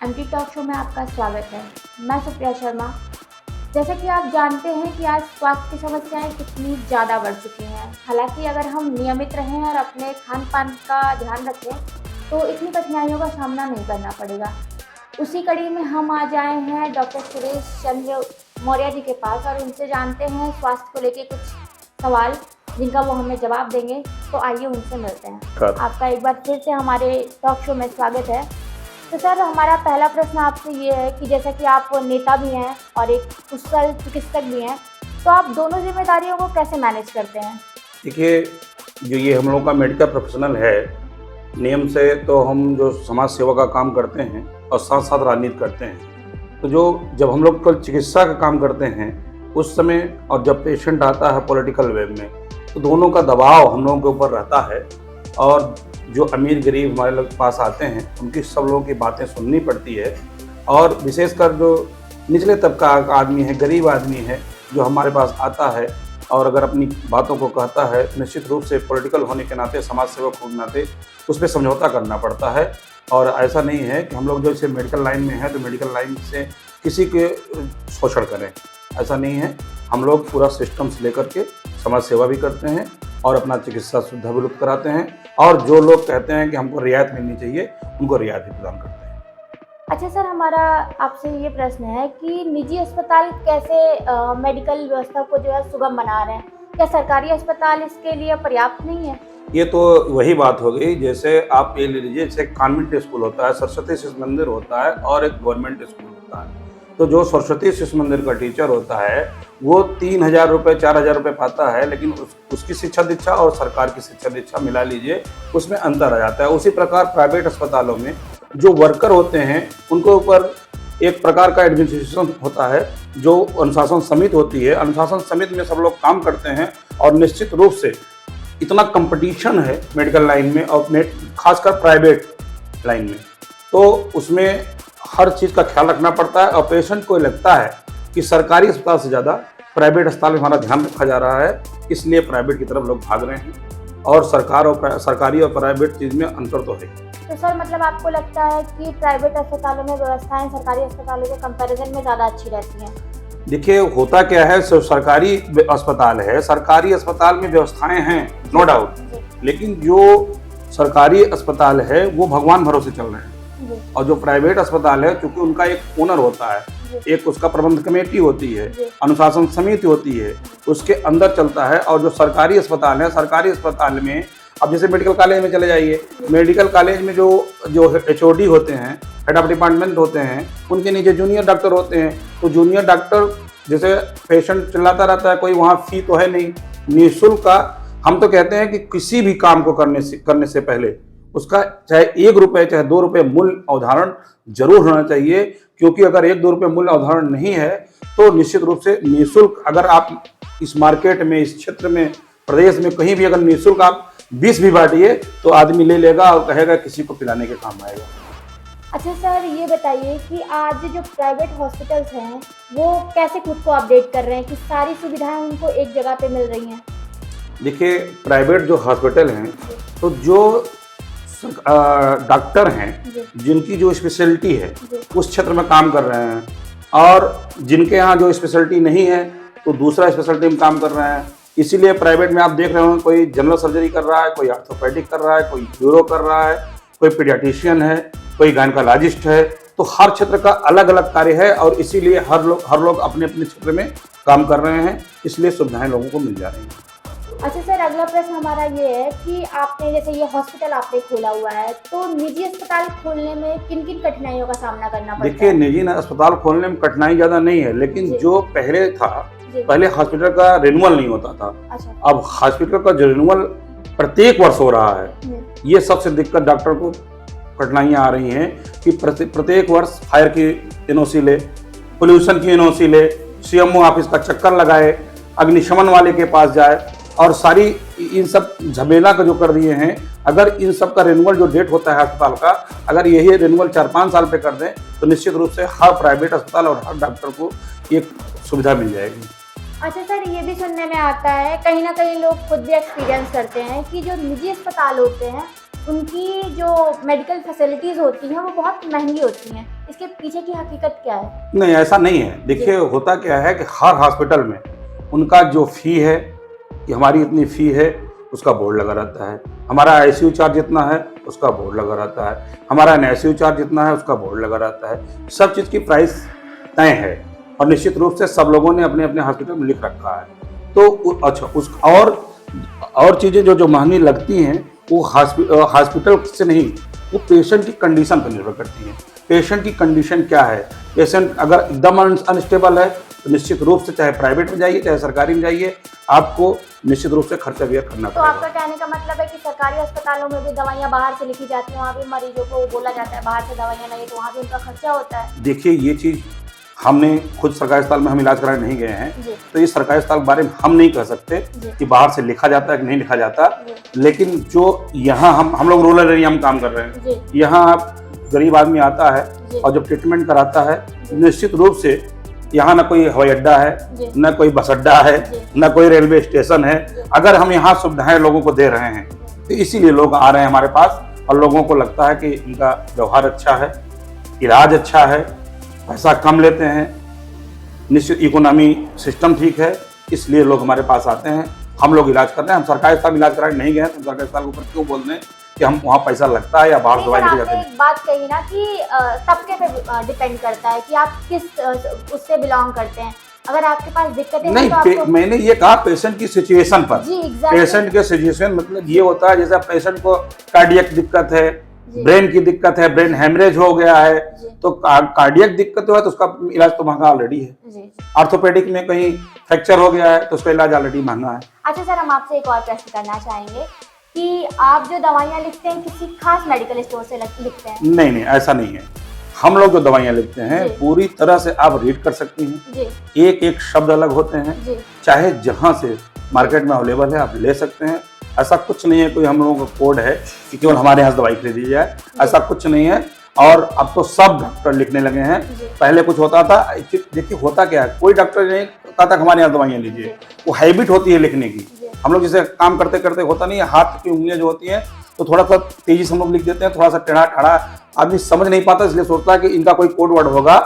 MT talk show में आपका स्वागत है। मैं सुप्रिया शर्मा। जैसा कि आप जानते हैं कि आज स्वास्थ्य की समस्याएं कितनी ज़्यादा बढ़ चुकी हैं। हालांकि अगर हम नियमित रहें और अपने खान पान का ध्यान रखें तो इतनी कठिनाइयों का सामना नहीं करना पड़ेगा। उसी कड़ी में हम आज आए हैं डॉक्टर सुरेश चंद्र मौर्य जी के पास और उनसे जानते हैं स्वास्थ्य को लेकर कुछ सवाल जिनका वो हमें जवाब देंगे। तो आइए उनसे मिलते हैं। आपका एक बार फिर से हमारे टॉक शो में स्वागत है। तो सर, हमारा पहला प्रश्न आपसे ये है कि जैसा कि आप नेता भी हैं और एक कुशल चिकित्सक भी हैं, तो आप दोनों जिम्मेदारियों को कैसे मैनेज करते हैं? देखिए, जो ये हम लोगों का मेडिकल प्रोफेशनल है, नियम से तो हम जो समाज सेवा का काम करते हैं और साथ साथ राजनीति करते हैं। तो जब हम लोग कल चिकित्सा का काम करते हैं उस समय और जब पेशेंट आता है पॉलिटिकल वे में, तो दोनों का दबाव हम लोगों के ऊपर रहता है। और जो अमीर गरीब हमारे लोग पास आते हैं उनकी सब लोगों की बातें सुननी पड़ती है। और विशेषकर जो निचले तबका का आदमी है, गरीब आदमी है, जो हमारे पास आता है और अगर अपनी बातों को कहता है, निश्चित रूप से पॉलिटिकल होने के नाते, समाज सेवक होने के नाते उस पर समझौता करना पड़ता है। और ऐसा नहीं है कि हम लोग जो इसे मेडिकल लाइन में है तो मेडिकल लाइन से किसी के शोषण करें, ऐसा नहीं है। हम लोग पूरा सिस्टम से लेकर के समाज सेवा भी करते हैं और अपना चिकित्सा सुविधा भी उपलब्ध कराते हैं। और जो लोग कहते हैं कि हमको रियायत मिलनी चाहिए, उनको रियायत भी प्रदान करते हैं। अच्छा सर, हमारा आपसे ये प्रश्न है कि निजी अस्पताल कैसे मेडिकल व्यवस्था को जो है सुगम बना रहे हैं? क्या सरकारी अस्पताल इसके लिए पर्याप्त नहीं है? ये तो वही बात हो गई, जैसे आप ये ले लीजिए, जैसे कॉन्वेंट स्कूल होता है, सरस्वती शिशु मंदिर होता है और एक गवर्नमेंट स्कूल होता है। तो जो सरस्वती शिशु मंदिर का टीचर होता है वो 3,000 रुपये 4,000 रुपये पाता है, लेकिन उसकी शिक्षा दीक्षा और सरकार की शिक्षा दीक्षा मिला लीजिए, उसमें अंतर आ जाता है। उसी प्रकार प्राइवेट अस्पतालों में जो वर्कर होते हैं उनके ऊपर एक प्रकार का एडमिनिस्ट्रेशन होता है, जो अनुशासन समिति होती है। अनुशासन समिति में सब लोग काम करते हैं और निश्चित रूप से इतना कंपटीशन है मेडिकल लाइन में और खासकर प्राइवेट लाइन में, तो उसमें हर चीज़ का ख्याल रखना पड़ता है। और पेशेंट को लगता है कि सरकारी अस्पताल से ज़्यादा प्राइवेट अस्पताल में हमारा ध्यान रखा जा रहा है, इसलिए प्राइवेट की तरफ लोग भाग रहे हैं। और सरकारी और प्राइवेट चीज़ में अंतर तो है। तो सर, मतलब आपको लगता है कि प्राइवेट अस्पतालों में व्यवस्थाएं सरकारी अस्पतालों के कंपैरिजन में ज़्यादा अच्छी रहती हैं? देखिए, होता क्या है, सरकारी अस्पताल है, सरकारी अस्पताल में व्यवस्थाएं हैं, नो डाउट, लेकिन जो सरकारी अस्पताल है वो भगवान भरोसे चल रहे हैं। और जो प्राइवेट अस्पताल है, चूंकि उनका एक ओनर होता है, एक उसका प्रबंध कमेटी होती है, अनुशासन समिति होती है, उसके अंदर चलता है। और जो सरकारी अस्पताल है, सरकारी अस्पताल में अब जैसे मेडिकल कॉलेज में चले जाइए, मेडिकल कॉलेज में जो HOD होते हैं, हेड ऑफ डिपार्टमेंट होते हैं, उनके नीचे जूनियर डॉक्टर होते हैं। तो जूनियर डॉक्टर, जैसे पेशेंट चिल्लाता रहता है, कोई वहाँ फी तो है नहीं, निःशुल्क का। हम तो कहते हैं कि किसी भी काम को करने से पहले उसका चाहे 1 रुपये चाहे 2 रुपये मूल्य अवधारण जरूर होना चाहिए, क्योंकि अगर 1-2 रुपये मूल्य अवधारण नहीं है तो निश्चित रूप से निःशुल्क, अगर आप इस मार्केट में, इस क्षेत्र में, प्रदेश में कहीं भी अगर निःशुल्क आप 20 भी बांटिए तो आदमी ले लेगा और कहेगा किसी को पिलाने के काम आएगा। अच्छा सर, ये बताइए कि आज जो प्राइवेट हॉस्पिटल्स हैं वो कैसे खुद को अपडेट कर रहे हैं कि सारी सुविधाएं उनको एक जगह पे मिल रही हैं? देखिए, प्राइवेट जो हॉस्पिटल हैं, तो जो डॉक्टर हैं जिनकी जो स्पेशलिटी है उस क्षेत्र में काम कर रहे हैं, और जिनके यहाँ जो स्पेशलिटी नहीं है तो दूसरा स्पेशलिटी में काम कर रहे हैं। इसीलिए प्राइवेट में आप देख रहे हो, कोई जनरल सर्जरी कर रहा है, कोई ऑर्थोपेडिक कर रहा है, कोई न्यूरो कर रहा है, कोई पीडियाट्रिशियन है, कोई गायनेकोलॉजिस्ट है। तो हर क्षेत्र का अलग अलग कार्य है और इसीलिए हर लोग अपने अपने क्षेत्र में काम कर रहे हैं, इसलिए सुविधाएं लोगों को मिल जा रही हैं। अच्छा सर, अगला प्रश्न हमारा ये है कि आपने जैसे ये हॉस्पिटल आपने खोला हुआ है, तो निजी अस्पताल खोलने में किन किन कठिनाइयों का सामना करना पड़ता है? देखिए, निजी अस्पताल खोलने में कठिनाई ज़्यादा नहीं है, लेकिन जो पहले था, पहले हॉस्पिटल का रिन्यूअल नहीं होता था। अच्छा। अब हॉस्पिटल का जो रिन्यूअल प्रत्येक वर्ष हो रहा है, ये सबसे दिक्कत डॉक्टर को कठिनाइयाँ आ रही हैं कि प्रत्येक वर्ष फायर की NOC ले, पोल्यूशन की NOC ले, CMO ऑफिस का चक्कर लगाए, अग्निशमन वाले के पास जाए, और सारी इन सब झमेला का जो कर दिए हैं। अगर इन सब का रिन्यूअल जो डेट होता है अस्पताल का, अगर यही रिन्यूअल 4-5 साल पे कर दें तो निश्चित रूप से हर प्राइवेट अस्पताल और हर डॉक्टर को एक सुविधा मिल जाएगी। अच्छा सर, ये भी सुनने में आता है, कहीं ना कहीं लोग खुद भी एक्सपीरियंस करते हैं कि जो निजी अस्पताल होते हैं उनकी जो मेडिकल फैसिलिटीज़ होती हैं वो बहुत महंगी होती हैं। इसके पीछे की हकीकत क्या है? नहीं, ऐसा नहीं है। देखिए होता क्या है कि हर हॉस्पिटल में उनका जो फ़ी है कि हमारी इतनी फ़ी है उसका बोर्ड लगा रहता है, हमारा आईसीयू चार्ज इतना है उसका बोर्ड लगा रहता है, हमारा एनआईसीयू चार्ज इतना है उसका बोर्ड लगा रहता है। सब चीज़ की प्राइस तय है और निश्चित रूप से सब लोगों ने अपने अपने हॉस्पिटल में लिख रखा है। तो अच्छा उस और चीज़ें जो महंगी लगती हैं वो हॉस्पिटल से नहीं, वो पेशेंट की कंडीशन पर निर्भर करती हैं। पेशेंट की कंडीशन क्या है, पेशेंट अगर एकदम अनस्टेबल है तो निश्चित रूप से चाहे प्राइवेट में जाइए चाहे सरकारी में जाइए, आपको निश्चित रूप से खर्चा व्यय करना तो पड़ेगा। आपका कहने का मतलब है कि सरकारी अस्पतालों में भी दवाइयाँ बाहर से लिखी जाती हैं, वहाँ भी मरीजों को बोला जाता है बाहर से दवाइयाँ नहीं, तो वहाँ भी उनका खर्चा होता है? देखिए ये चीज़ हमने खुद सरकारी अस्पताल में हम इलाज कराने नहीं गए हैं, तो इस सरकारी अस्पताल के बारे में हम नहीं कह सकते कि बाहर से लिखा जाता है कि नहीं लिखा जाता। लेकिन जो यहाँ हम लोग रूरल एरिया में काम कर रहे हैं, यहाँ गरीब आदमी आता है और जब ट्रीटमेंट कराता है निश्चित रूप से यहाँ ना कोई हवाई अड्डा है, न कोई बस अड्डा है, न कोई रेलवे स्टेशन है। अगर हम यहाँ सुविधाएं लोगों को दे रहे हैं तो इसीलिए लोग आ रहे हैं हमारे पास और लोगों को लगता है कि इनका व्यवहार अच्छा है, इलाज अच्छा है, पैसा कम लेते हैं, निश्चित इकोनॉमी सिस्टम ठीक है, इसलिए लोग हमारे पास आते हैं। हम लोग इलाज कर रहे हैं, हम सरकारी अस्पताल में इलाज कराने नहीं गए हैं तो सरकारी अस्पताल के ऊपर क्यों बोल रहे हैं कि हम वहाँ पैसा लगता है या बाहर दवाई लेके जाते हैं। एक बात कही ना कि तबके पे डिपेंड करता है कि आप किस उससे बिलोंग करते हैं। अगर आपके पास दिक्कतें नहीं हैं तो आपको... मैंने ये कहा पेशेंट की सिचुएशन पर। जी एग्जैक्टली। पेशेंट के सिचुएशन मतलब ये होता है जैसे पेशेंट को कार्डियक दिक्कत है, ब्रेन की दिक्कत है, ब्रेन हेमरेज हो गया है, तो कार्डियक दिक्कत हुआ तो उसका इलाज तो महंगा ऑलरेडी है। ऑर्थोपेडिक में कहीं फ्रैक्चर हो गया है तो उसका इलाज ऑलरेडी महंगा है। अच्छा सर, हम आपसे एक और प्रश्न करना चाहेंगे कि आप जो दवाइयाँ लिखते हैं किसी खास मेडिकल स्टोर से लिखते हैं? नहीं ऐसा नहीं है। हम लोग जो दवाइयाँ लिखते हैं पूरी तरह से आप रीड कर सकती हैं, एक एक शब्द अलग होते हैं, चाहे जहाँ से मार्केट में अवेलेबल है आप ले सकते हैं। ऐसा कुछ नहीं है कोई हम लोगों का कोड है कि केवल हमारे यहाँ दवाई खरीदी जाए, ऐसा कुछ नहीं है। और अब तो सब डॉक्टर लिखने लगे हैं, पहले कुछ होता था। देखिए होता क्या है, कोई डॉक्टर नहीं कहता था हमारे यहाँ दवाइयाँ लीजिए, वो हैबिट होती है लिखने की। हम लोग जैसे काम करते करते होता नहीं है, हाथ की उंगलियां जो होती हैं तो थोड़ा सा तेजी से हम लोग लिख देते हैं, थोड़ा सा टेढ़ा ठाड़ा आदमी समझ नहीं पाता, इसलिए सोचता है कि इनका कोई कोड वर्ड होगा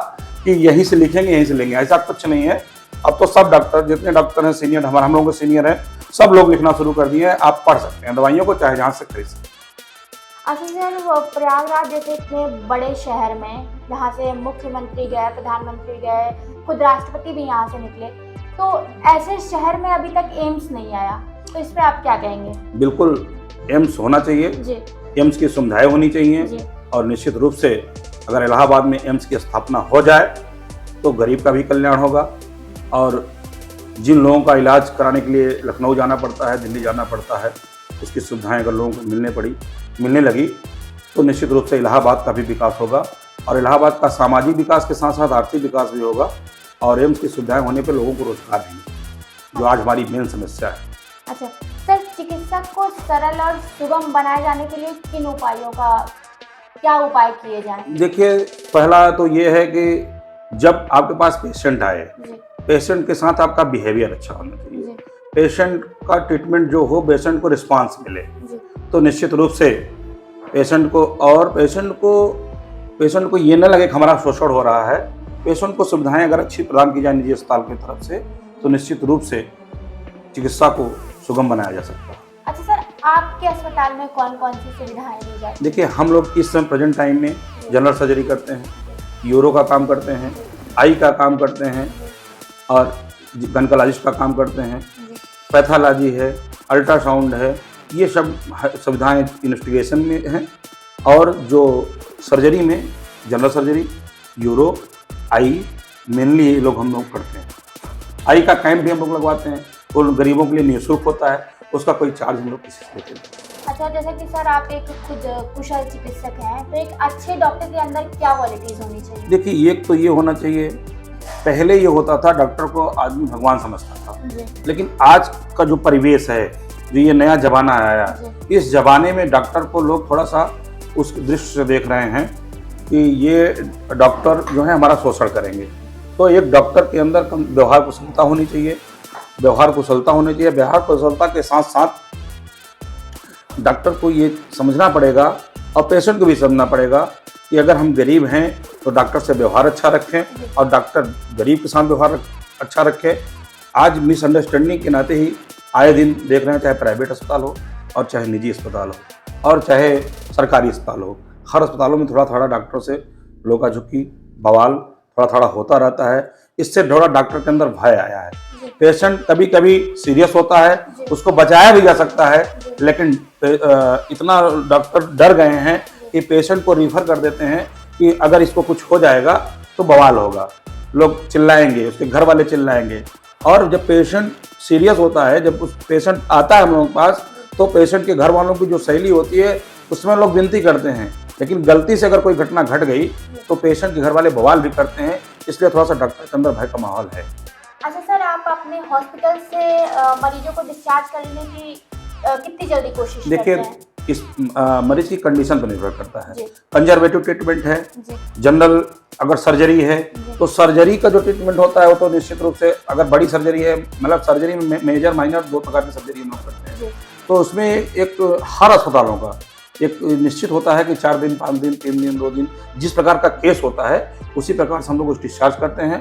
कि यहीं से लिखेंगे यहीं से लेंगे। ऐसा कुछ नहीं है। अब तो सब डॉक्टर, जितने डॉक्टर हैं सीनियर, हम लोगों के सीनियर हैं, सब लोग लिखना शुरू कर दिए हैं। आप पढ़ सकते हैं दवाइयों को चाहे जहाँ से खरीद सकते हैं। अच्छा सर, प्रयागराज जैसे इतने बड़े शहर में जहाँ से मुख्यमंत्री गए, प्रधानमंत्री गए, खुद राष्ट्रपति भी यहाँ से निकले, तो ऐसे शहर में अभी तक एम्स नहीं आया, तो इस पे आप क्या कहेंगे? बिल्कुल एम्स होना चाहिए, एम्स की सुविधाएं होनी चाहिए और निश्चित रूप से अगर इलाहाबाद में एम्स की स्थापना हो जाए तो गरीब का भी कल्याण होगा। और जिन लोगों का इलाज कराने के लिए लखनऊ जाना पड़ता है, दिल्ली जाना पड़ता है, उसकी सुविधाएं अगर लोगों को मिलने लगी तो निश्चित रूप से इलाहाबाद का भी विकास होगा और इलाहाबाद का सामाजिक विकास के साथ साथ आर्थिक विकास भी होगा और एम्स की सुविधाएं होने पर लोगों को रोजगार देंगे, जो आज हमारी मेन समस्या है। अच्छा सर, चिकित्सक को सरल और सुगम बनाए जाने के लिए किन उपायों का क्या उपाय किए जाएं? देखिए पहला तो ये है कि जब आपके पास पेशेंट आए, पेशेंट के साथ आपका बिहेवियर अच्छा होना चाहिए। पेशेंट का ट्रीटमेंट जो हो, पेशेंट को रिस्पांस मिले, तो निश्चित रूप से पेशेंट को ये न लगे कि हमारा शोषण हो रहा है। पेशेंट को सुविधाएं अगर अच्छी प्रदान की जाए निजी अस्पताल की तरफ से तो निश्चित रूप से चिकित्सा को सुगम बनाया जा सकता है। अच्छा सर, आपके अस्पताल में कौन कौन सी सुविधाएं दी जाती हैं? देखिए हम लोग इस समय प्रेजेंट टाइम में जनरल सर्जरी करते हैं, यूरो का काम करते हैं, आई का काम करते हैं और गायनेकोलॉजिस्ट का काम करते हैं, पैथोलॉजी है, अल्ट्रासाउंड है, ये सब सुविधाएं इन्वेस्टिगेशन में हैं। और जो सर्जरी में जनरल सर्जरी, यूरो, आई मेनली ये लोग हम लोग करते हैं। आई का कैंप भी हम लोग लगवाते हैं, तो गरीबों के लिए निःशुल्क होता है, उसका कोई चार्ज हम लोग किसी से लेते नहीं। अच्छा, जैसे कि सर आप एक खुद कुशल चिकित्सक हैं, तो एक अच्छे डॉक्टर के अंदर क्या क्वालिटीज होनी चाहिए? देखिए एक तो ये होना चाहिए, पहले ये होता था डॉक्टर को आदमी भगवान समझता था, लेकिन आज का जो परिवेश है, जो ये नया जमाना आया, इस जमाने में डॉक्टर को लोग थोड़ा सा उस दृष्टि से देख रहे हैं कि ये डॉक्टर जो है हमारा शोषण करेंगे। तो एक डॉक्टर के अंदर व्यवहार कुशलता होनी चाहिए, व्यवहार कुशलता के साथ साथ डॉक्टर को ये समझना पड़ेगा और पेशेंट को भी समझना पड़ेगा कि अगर हम गरीब हैं तो डॉक्टर से व्यवहार अच्छा रखें और डॉक्टर गरीब के साथ व्यवहार अच्छा रखे। आज मिसअंडरस्टैंडिंग के नाते ही आए दिन देख रहे हैं, चाहे प्राइवेट अस्पताल हो और चाहे निजी अस्पताल हो और चाहे सरकारी अस्पताल हो, हर अस्पतालों में थोड़ा थोड़ा डॉक्टरों से लोका झुकी बवाल थोड़ा थोड़ा होता रहता है। इससे थोड़ा डॉक्टर के अंदर भय आया है। पेशेंट कभी कभी सीरियस होता है, उसको बचाया भी जा सकता है, लेकिन इतना डॉक्टर डर गए हैं कि पेशेंट को रिफर कर देते हैं कि अगर इसको कुछ हो जाएगा तो बवाल होगा, लोग चिल्लाएंगे, उसके घर वाले चिल्लाएंगे। और जब पेशेंट सीरियस होता है, जब उस पेशेंट आता है हम लोगों के पास, तो पेशेंट के घर वालों की जो शैली होती है उसमें लोग विनती करते हैं, लेकिन गलती से अगर कोई घटना घट गई तो पेशेंट के घर वाले बवाल भी करते हैं। इसलिए थोड़ा सा डॉक्टर के अंदर भय का माहौल है। अच्छा सर, आप अपने हॉस्पिटल से मरीजों को डिस्चार्ज करने की कितनी जल्दी कोशिश करते हैं? इस मरीज की कंडीशन पर निर्भर करता है। कंजर्वेटिव ट्रीटमेंट है, जनरल अगर सर्जरी है तो सर्जरी का जो ट्रीटमेंट होता है वो तो निश्चित रूप से, अगर बड़ी सर्जरी है, मतलब सर्जरी में मेजर माइनर दो प्रकार की सर्जरी हम लोग करते हैं, तो उसमें एक हर अस्पतालों का एक निश्चित होता है कि 4 दिन 5 दिन 3 दिन 2 दिन जिस प्रकार का केस होता है उसी प्रकार से हम लोग डिस्चार्ज करते हैं।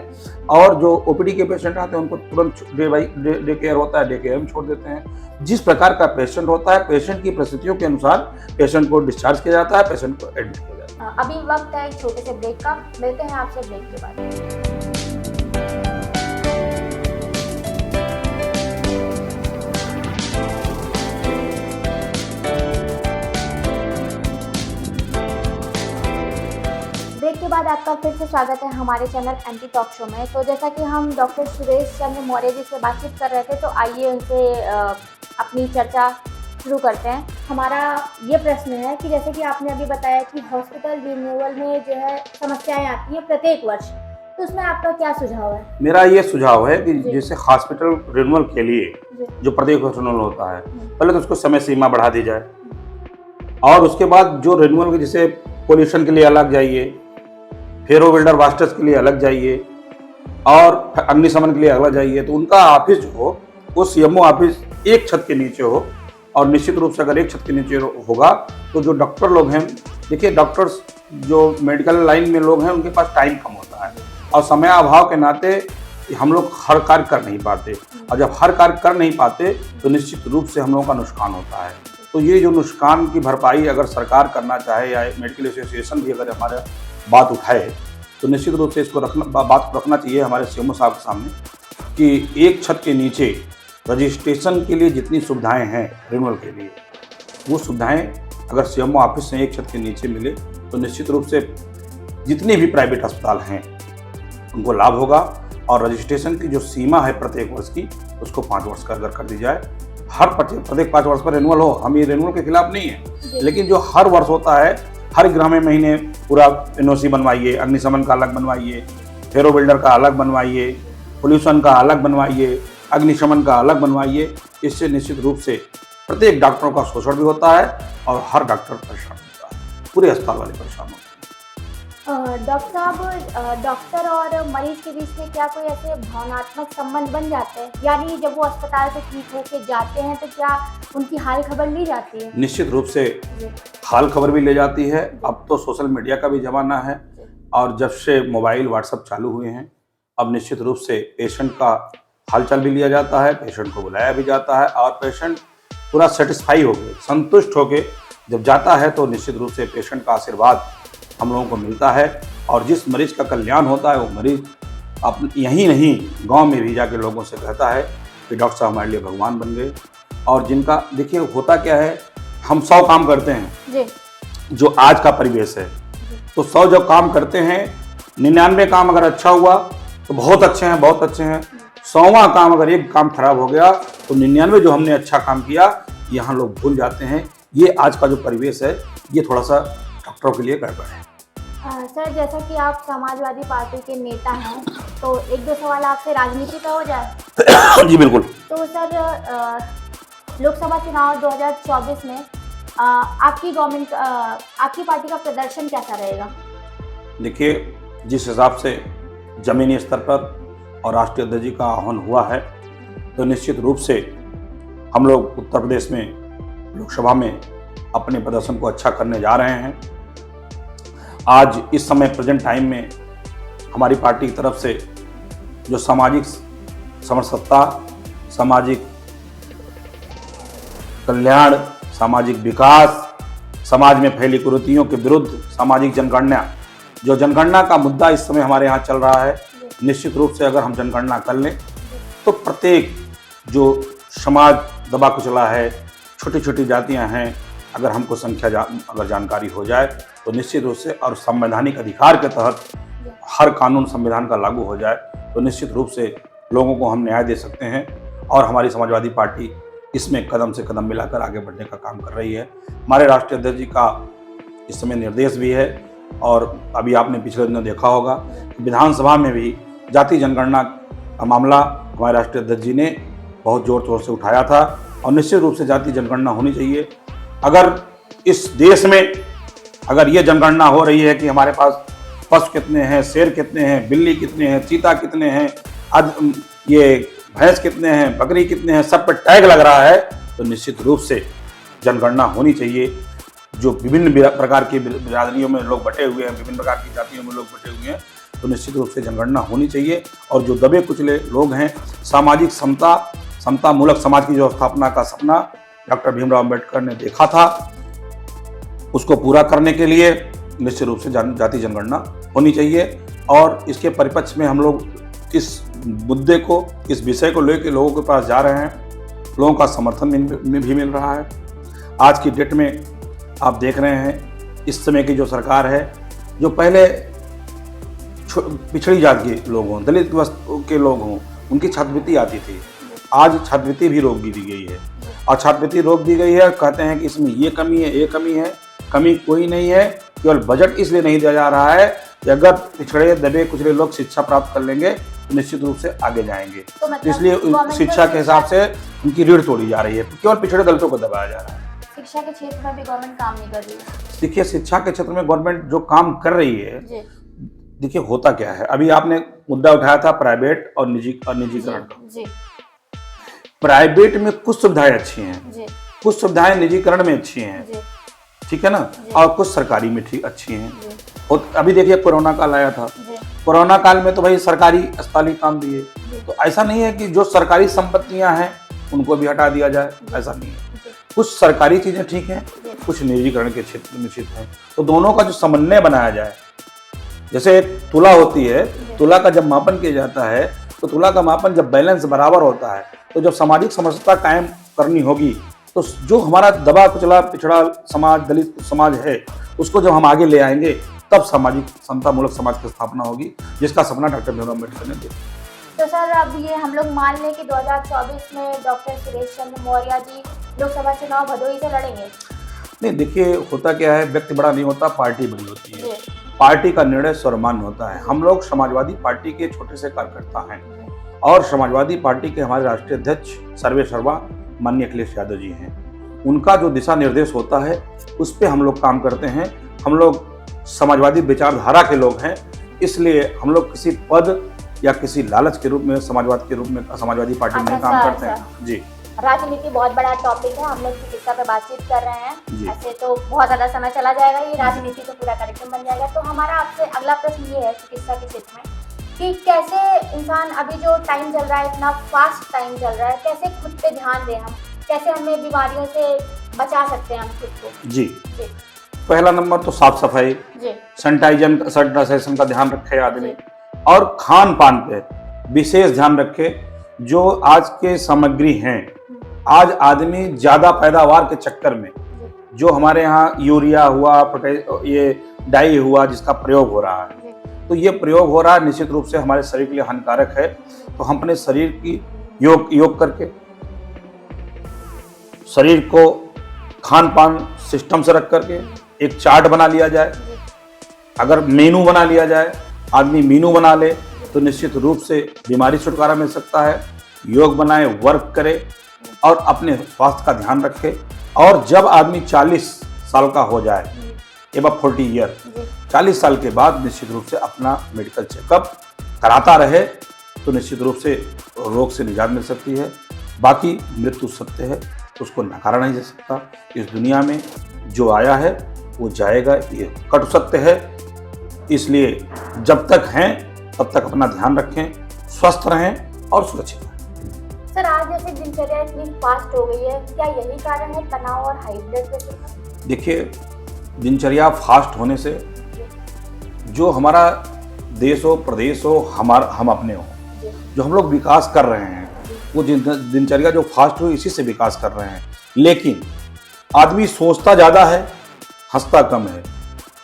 और जो ओपीडी के पेशेंट आते हैं उनको तुरंत डे केयर होता है, डे केयर में छोड़ देते हैं। जिस प्रकार का पेशेंट होता है, पेशेंट की परिस्थितियों के अनुसार पेशेंट को डिस्चार्ज किया जाता है, पेशेंट को एडमिट किया जाता है। अभी वक्त है एक छोटे से ब्रेक का, मिलते हैं आपसे ब्रेक के बाद। ब्रेक के बाद आपका फिर से स्वागत है हमारे चैनल एंटी टॉक शो में। तो जैसा कि हम डॉक्टर सुरेश चंद्र मौर्य जी से बातचीत कर रहे थे, तो आइए उनसे अपनी चर्चा शुरू करते हैं। हमारा ये प्रश्न है कि जैसे कि आपने अभी बताया कि हॉस्पिटल रिन्यूअल में जो है समस्याएं आती हैं प्रत्येक वर्ष, तो उसमें आपका क्या सुझाव है? मेरा ये सुझाव है कि जैसे हॉस्पिटल रिन्यूअल के लिए जो प्रत्येक वर्ष रिन्यूअल होता है, पहले तो उसको समय सीमा बढ़ा दी जाए और उसके बाद जो रिन्यूअल के जैसे पोल्यूशन के लिए अलग जाइए, फेरो बिल्डर वास्टर्स के लिए अलग जाइए और अग्निशमन के लिए अलग जाइए, तो उनका ऑफिस जो हो वो सीएमओ ऑफिस एक छत के नीचे हो। और निश्चित रूप से अगर एक छत के नीचे होगा तो जो डॉक्टर लोग हैं, देखिए डॉक्टर्स जो मेडिकल लाइन में लोग हैं उनके पास टाइम कम होता है और समय अभाव के नाते हम लोग हर कार्य कर नहीं पाते, और जब हर कार्य कर नहीं पाते तो निश्चित रूप से हम लोगों का नुकसान होता है। तो ये जो नुकसान की भरपाई अगर सरकार करना चाहे या मेडिकल एसोसिएशन भी अगर हमारे बात उठाए तो निश्चित रूप से इसको बात रखना चाहिए हमारे सीएमओ साहब के सामने कि एक छत के नीचे रजिस्ट्रेशन के लिए जितनी सुविधाएं हैं रिन्यूअल के लिए, वो सुविधाएं अगर सीएमओ ऑफिस से एक छत के नीचे मिले तो निश्चित रूप से जितने भी प्राइवेट अस्पताल हैं उनको लाभ होगा। और रजिस्ट्रेशन की जो सीमा है प्रत्येक वर्ष की, उसको 5 वर्ष का अगर कर दी जाए, हर प्रत्येक 5 वर्ष पर रिन्यूअल हो। हम ये रिन्यूअल के खिलाफ नहीं है, लेकिन जो हर वर्ष होता है, हर 11वें महीने पूरा एनओसी बनवाइए, अग्निशमन का अलग बनवाइए, फेरो बिल्डर का अलग बनवाइए, पोल्यूशन का अलग बनवाइए, अग्निशमन का अलग बनवाइए। इससे निश्चित रूप से प्रत्येक डॉक्टरों का शोषण भी होता है और हर डॉक्टर परेशान होता है, पूरे अस्पताल वाले परेशान होते हैं। डॉक्टर साहब, डॉक्टर और मरीज के बीच में क्या कोई ऐसे भावनात्मक संबंध बन जाते हैं? यानी जब वो अस्पताल से ठीक होके जाते हैं तो क्या उनकी हाल खबर ली जाती है? निश्चित रूप से हाल खबर भी ले जाती है। अब तो सोशल मीडिया का भी ज़माना है और जब से मोबाइल व्हाट्सएप चालू हुए हैं, अब निश्चित रूप से पेशेंट का हालचाल भी लिया जाता है, पेशेंट को बुलाया भी जाता है और पेशेंट पूरा सेटिस्फाई होके, संतुष्ट होके जब जाता है तो निश्चित रूप से पेशेंट का आशीर्वाद हम लोगों को मिलता है। और जिस मरीज का कल्याण होता है वो मरीज अब यहीं नहीं गांव में भी जाके लोगों से कहता है कि डॉक्टर साहब हमारे लिए भगवान बन गए। और जिनका देखिए होता क्या है, हम 100 काम करते हैं जी। जो आज का परिवेश है, तो 100 जब काम करते हैं, 99 काम अगर अच्छा हुआ तो बहुत अच्छे हैं, बहुत अच्छे हैं। 100वां काम अगर एक काम खराब हो गया तो 99 जो हमने अच्छा काम किया यहाँ लोग भूल जाते हैं। ये आज का जो परिवेश है ये थोड़ा सा डॉक्टरों के लिए गड़बड़ है। सर, जैसा कि आप समाजवादी पार्टी के नेता हैं, तो 1-2 सवाल आपसे राजनीति का हो जाए। जी बिल्कुल। तो सर, लोकसभा चुनाव 2024 में आपकी गवर्नमेंट, आपकी पार्टी का प्रदर्शन कैसा रहेगा? देखिए, जिस हिसाब से जमीनी स्तर पर और राष्ट्रीय अध्यक्ष जी का आह्वान हुआ है, तो निश्चित रूप से हम लोग उत्तर प्रदेश में लोकसभा में अपने प्रदर्शन को अच्छा करने जा रहे हैं। आज इस समय प्रेजेंट टाइम में हमारी पार्टी की तरफ से जो सामाजिक समरसता, सामाजिक कल्याण, सामाजिक विकास, समाज में फैली कुरीतियों के विरुद्ध सामाजिक जनगणना, जो जनगणना का मुद्दा इस समय हमारे यहाँ चल रहा है, निश्चित रूप से अगर हम जनगणना कर लें तो प्रत्येक जो समाज दबा कुचला है, छोटी छोटी जातियां हैं, अगर हमको संख्या अगर जानकारी हो जाए तो निश्चित रूप से, और संवैधानिक अधिकार के तहत हर कानून संविधान का लागू हो जाए तो निश्चित रूप से लोगों को हम न्याय दे सकते हैं। और हमारी समाजवादी पार्टी इसमें कदम से कदम मिलाकर आगे बढ़ने का काम कर रही है। हमारे राष्ट्रीय अध्यक्ष जी का इस समय निर्देश भी है, और अभी आपने पिछले दिनों देखा होगा कि विधानसभा में भी जाति जनगणना का मामला हमारे राष्ट्रीय अध्यक्ष जी ने बहुत जोर शोर से उठाया था, और निश्चित रूप से जाति जनगणना होनी चाहिए। अगर इस देश में अगर ये जनगणना हो रही है कि हमारे पास पशु कितने हैं, शेर कितने हैं, बिल्ली कितने हैं, चीता कितने हैं, ये भैंस कितने हैं, बकरी कितने हैं, सब पर टैग लग रहा है, तो निश्चित रूप से जनगणना होनी चाहिए। जो विभिन्न प्रकार की बिरादरियों में लोग बटे हुए हैं, विभिन्न प्रकार की जातियों में लोग बटे हुए हैं, तो निश्चित रूप से जनगणना होनी चाहिए। और जो दबे कुचले लोग हैं, सामाजिक समता मूलक समाज की जो स्थापना का सपना डॉक्टर भीमराव अम्बेडकर ने देखा था, उसको पूरा करने के लिए निश्चित रूप से जाति जनगणना होनी चाहिए। और इसके परिप्रेक्ष्य में हम लोग इस मुद्दे को, इस विषय को लेकर लोगों के पास जा रहे हैं, लोगों का समर्थन भी मिल रहा है। आज की डेट में आप देख रहे हैं इस समय की जो सरकार है, जो पहले पिछड़ी जाति के लोग हों, दलित के लोग हों, उनकी छात्रवृत्ति आती थी, आज छात्रवृत्ति भी रोक दी गई है। और छात्रवृत्ति रोक दी गई है, कहते हैं कि इसमें ये कमी है, ये कमी है। कमी कोई नहीं है, केवल बजट इसलिए नहीं दिया जा रहा है कि अगर पिछड़े दबे कुचले लोग शिक्षा प्राप्त कर लेंगे तो निश्चित रूप से आगे जाएंगे। तो मतलब इसलिए शिक्षा के हिसाब से उनकी रीढ़ तोड़ी जा रही है, केवल पिछड़े दलितों को दबाया जा रहा है। शिक्षा के क्षेत्र में भी गवर्नमेंट काम नहीं कर रही है। देखिए, शिक्षा के क्षेत्र में गवर्नमेंट जो काम कर रही है, देखिए होता क्या है, अभी आपने मुद्दा उठाया था प्राइवेट और निजीकरण का। प्राइवेट में कुछ सुविधाएं अच्छी हैं, कुछ सुविधाएं निजीकरण में अच्छी हैं, ठीक है ना, और कुछ सरकारी में ठीक अच्छी हैं। और अभी देखिए कोरोना काल आया था, कोरोना काल में तो भाई सरकारी अस्पताल ही काम दिए, तो ऐसा नहीं है कि जो सरकारी संपत्तियां हैं उनको भी हटा दिया जाए, ऐसा नहीं है। कुछ सरकारी चीजें ठीक हैं, कुछ निजीकरण के क्षेत्र में ठीक हैं, तो दोनों का जो समन्वय बनाया जाए। जैसे एक तुला होती है, तुला का जब मापन किया जाता है तो तुला का मापन जब बैलेंस बराबर होता है, तो जब सामाजिक समरसता कायम करनी होगी तो जो हमारा दबा कुचला पिछड़ा समाज, दलित समाज है, उसको जब हम आगे ले आएंगे तब सामाजिक समता मूलक समाज की स्थापना होगी, जिसका सपना डॉक्टर भीमराव अम्बेडकर ने देखा। तो सर, अब ये हम लोग मान लें कि 2024 में डॉक्टर सुरेश चंद्र मौर्य जी लोकसभा चुनाव भदोही से लड़ेंगे। नहीं, देखिए होता क्या है, व्यक्ति बड़ा नहीं होता, पार्टी बड़ी होती है। पार्टी का निर्णय सर्वमान्य होता है। हम लोग समाजवादी पार्टी के छोटे से कार्यकर्ता हैं, और समाजवादी पार्टी के हमारे राष्ट्रीय अध्यक्ष सर्वे सर्वा माननीय अखिलेश यादव जी हैं। उनका जो दिशा निर्देश होता है उस पर हम लोग काम करते हैं। हम लोग समाजवादी विचारधारा के लोग हैं, इसलिए हम लोग किसी पद या किसी लालच के रूप में समाजवाद के रूप में समाजवादी पार्टी में काम करते हैं। जी, राजनीति बहुत बड़ा टॉपिक है, हम लोग चिकित्सा पे बातचीत कर रहे हैं, ऐसे तो बहुत ज्यादा समय चला जाएगा, ये राजनीति तो पूरा कार्यक्रम बन जाएगा। तो हमारा आपसे अगला प्रश्न ये है चिकित्सा के क्षेत्र में कि कैसे इंसान, अभी जो टाइम चल रहा है, इतना फास्ट टाइम चल रहा है, कैसे खुद पे ध्यान दें हम, कैसे हमें बीमारियों से बचा सकते हैं हम खुद को। जी, पहला नंबर तो साफ सफाई, सैनिटाइजेशन का ध्यान रखे आदमी, और खान पान पे विशेष ध्यान रखे। जो आज के सामग्री हैं, आज आदमी ज्यादा पैदावार के चक्कर में जो हमारे यहाँ यूरिया हुआ, ये डाई हुआ, जिसका प्रयोग हो रहा है, तो ये प्रयोग हो रहा है, निश्चित रूप से हमारे शरीर के लिए हानिकारक है। तो हम अपने शरीर की योग करके शरीर को खान पान सिस्टम से रख करके एक चार्ट बना लिया जाए। अगर मेनू बना लिया जाए, आदमी मेनू बना ले, तो निश्चित रूप से बीमारी छुटकारा मिल सकता है। योग बनाए, वर्क करे और अपने स्वास्थ्य का ध्यान रखे। और जब आदमी 40 साल का हो जाए, एबव 40 ईयर, 40 साल के बाद निश्चित रूप से अपना मेडिकल चेकअप कराता रहे, तो निश्चित रूप से रोग से निजात मिल सकती है। बाकी मृत्यु सत्य है, उसको नकारा नहीं जा सकता। इस दुनिया में जो आया है वो जाएगा, ये कट सत्य है। इसलिए जब तक हैं तब तक अपना ध्यान रखें, स्वस्थ रहें और सुरक्षित रहें। सर, आज जैसे दिनचर्या इतनी फास्ट हो गई है, क्या यही कारण है तनाव और हाई ब्लड प्रेशर का? देखिए, दिनचर्या फास्ट होने से जो हमारा देश हो, प्रदेश हो, हम अपने हो, जो हम लोग विकास कर रहे हैं, वो दिनचर्या जो फास्ट हुई इसी से विकास कर रहे हैं। लेकिन आदमी सोचता ज़्यादा है, हंसता कम है,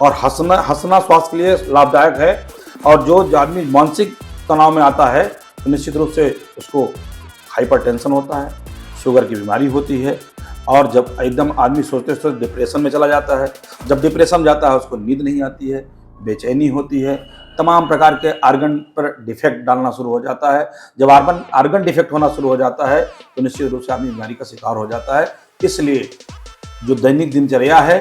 और हंसना स्वास्थ्य के लिए लाभदायक है। और जो आदमी मानसिक तनाव में आता है तो निश्चित रूप से उसको हाइपरटेंशन होता है, शुगर की बीमारी होती है, और जब एकदम आदमी सोचते सोचते डिप्रेशन में चला जाता है। जब डिप्रेशन में जाता है उसको नींद नहीं आती है, बेचैनी होती है, तमाम प्रकार के आर्गन पर डिफेक्ट डालना शुरू हो जाता है। जब आर्गन डिफेक्ट होना शुरू हो जाता है तो निश्चित रूप से आदमी बीमारी का शिकार हो जाता है। इसलिए जो दैनिक दिनचर्या है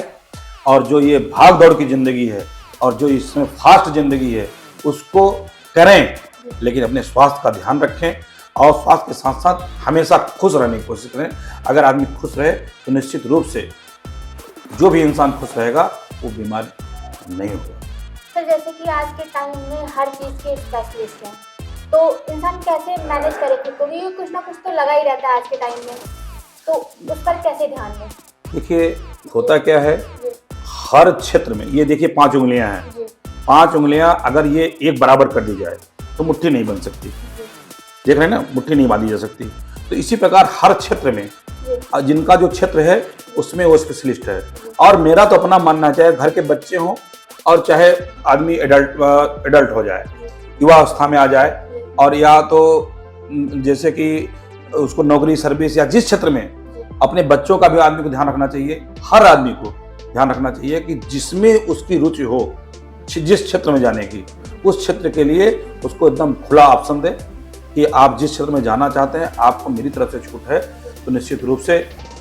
और जो ये भाग दौड़ की ज़िंदगी है और जो इसमें फास्ट ज़िंदगी है उसको करें, लेकिन अपने स्वास्थ्य का ध्यान रखें और स्वास्थ्य के साथ साथ हमेशा खुश रहने की कोशिश करें। अगर आदमी खुश रहे तो निश्चित रूप से जो भी इंसान खुश रहेगा वो बीमारी नहीं होगा। सर, जैसे कि आज के टाइम में हर चीज़ के स्पेशलिस्ट हैं, तो इंसान कैसे मैनेज करे खुद को? क्योंकि कुछ ना कुछ तो लगा ही रहता है आज के टाइम में, तो उस पर कैसे ध्यान दें? देखिए, होता क्या है, हर क्षेत्र में ये देखिए 5 उंगलियां हैं। 5 उंगलियां अगर ये एक बराबर कर दी जाए तो मुट्ठी नहीं बन सकती। देख रहे हैं ना, मुट्ठी नहीं बांधी जा सकती। तो इसी प्रकार हर क्षेत्र में जिनका जो क्षेत्र है उसमें वो स्पेशलिस्ट है। और मेरा तो अपना मानना है, चाहे घर के बच्चे हों और चाहे आदमी एडल्ट हो जाए, युवा अवस्था में आ जाए, और या तो जैसे कि उसको नौकरी, सर्विस या जिस क्षेत्र में, अपने बच्चों का भी आदमी को ध्यान रखना चाहिए। हर आदमी को ध्यान रखना चाहिए कि जिसमें उसकी रुचि हो, जिस क्षेत्र में जाने की, उस क्षेत्र के लिए उसको एकदम खुला ऑप्शन दे कि आप जिस क्षेत्र में जाना चाहते हैं आपको मेरी तरफ से छूट है। तो निश्चित रूप से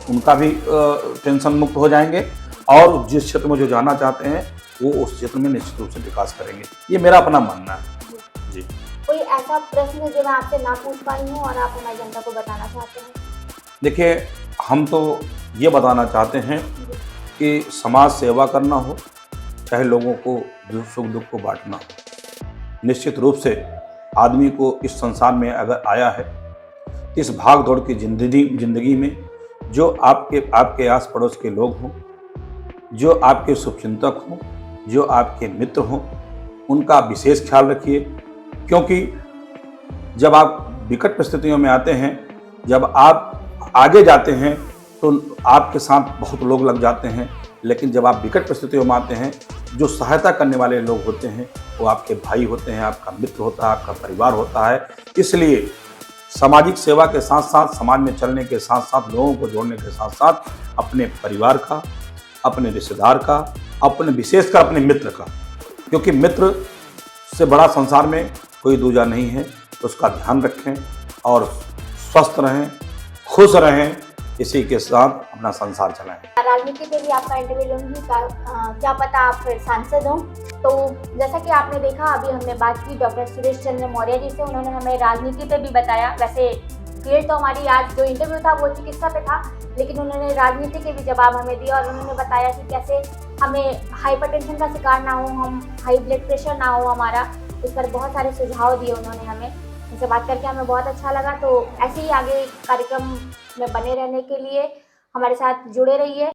उनका भी टेंशन मुक्त हो जाएंगे और जिस क्षेत्र में जो जाना चाहते हैं वो उस क्षेत्र में निश्चित रूप से विकास करेंगे। ये मेरा अपना मानना है जी। कोई ऐसा प्रश्न जो मैं आपसे ना पूछ पाई हूँ और आप हमारी जनता को बताना चाहते हैं? देखिए, हम तो ये बताना चाहते हैं कि समाज सेवा करना हो, चाहे लोगों को सुख दुख को बांटना हो, निश्चित रूप से आदमी को इस संसार में अगर आया है, इस भाग दौड़ की जिंदगी में जो आपके आस पड़ोस के लोग हों, जो आपके शुभचिंतक हों, जो आपके मित्र हों, उनका विशेष ख्याल रखिए। क्योंकि जब आप विकट परिस्थितियों में आते हैं, जब आप आगे जाते हैं तो आपके साथ बहुत लोग लग जाते हैं, लेकिन जब आप विकट परिस्थितियों में आते हैं, जो सहायता करने वाले लोग होते हैं वो आपके भाई होते हैं, आपका मित्र होता है, आपका परिवार होता है। इसलिए सामाजिक सेवा के साथ साथ, समाज में चलने के साथ साथ, लोगों को जोड़ने के साथ साथ अपने परिवार का, अपने रिश्तेदार का, अपने विशेषकर अपने मित्र का, क्योंकि मित्र से बड़ा संसार में कोई दूजा नहीं है, उसका ध्यान रखें और स्वस्थ रहें, खुश रहें, इसी के साथ अपना संसार चलाएं। राजनीति पे भी आपका इंटरव्यू लूंगी, क्या पता आप फिर सांसद हों। तो जैसा कि आपने देखा, अभी हमने बात की डॉक्टर सुरेश चंद्र मौर्य जी से, उन्होंने हमें राजनीति पे भी बताया। वैसे फील्ड तो हमारी आज जो इंटरव्यू था वो चिकित्सा पे था, लेकिन उन्होंने राजनीति के भी जवाब हमें दिया और उन्होंने बताया कि कैसे हमें हाइपरटेंशन का शिकार ना हो, हम हाई ब्लड प्रेशर ना हो हमारा। इस पर बहुत सारे सुझाव दिए उन्होंने हमें। उनसे बात करके हमें बहुत अच्छा लगा। तो ऐसे ही आगे कार्यक्रम में बने रहने के लिए हमारे साथ जुड़े रहिए।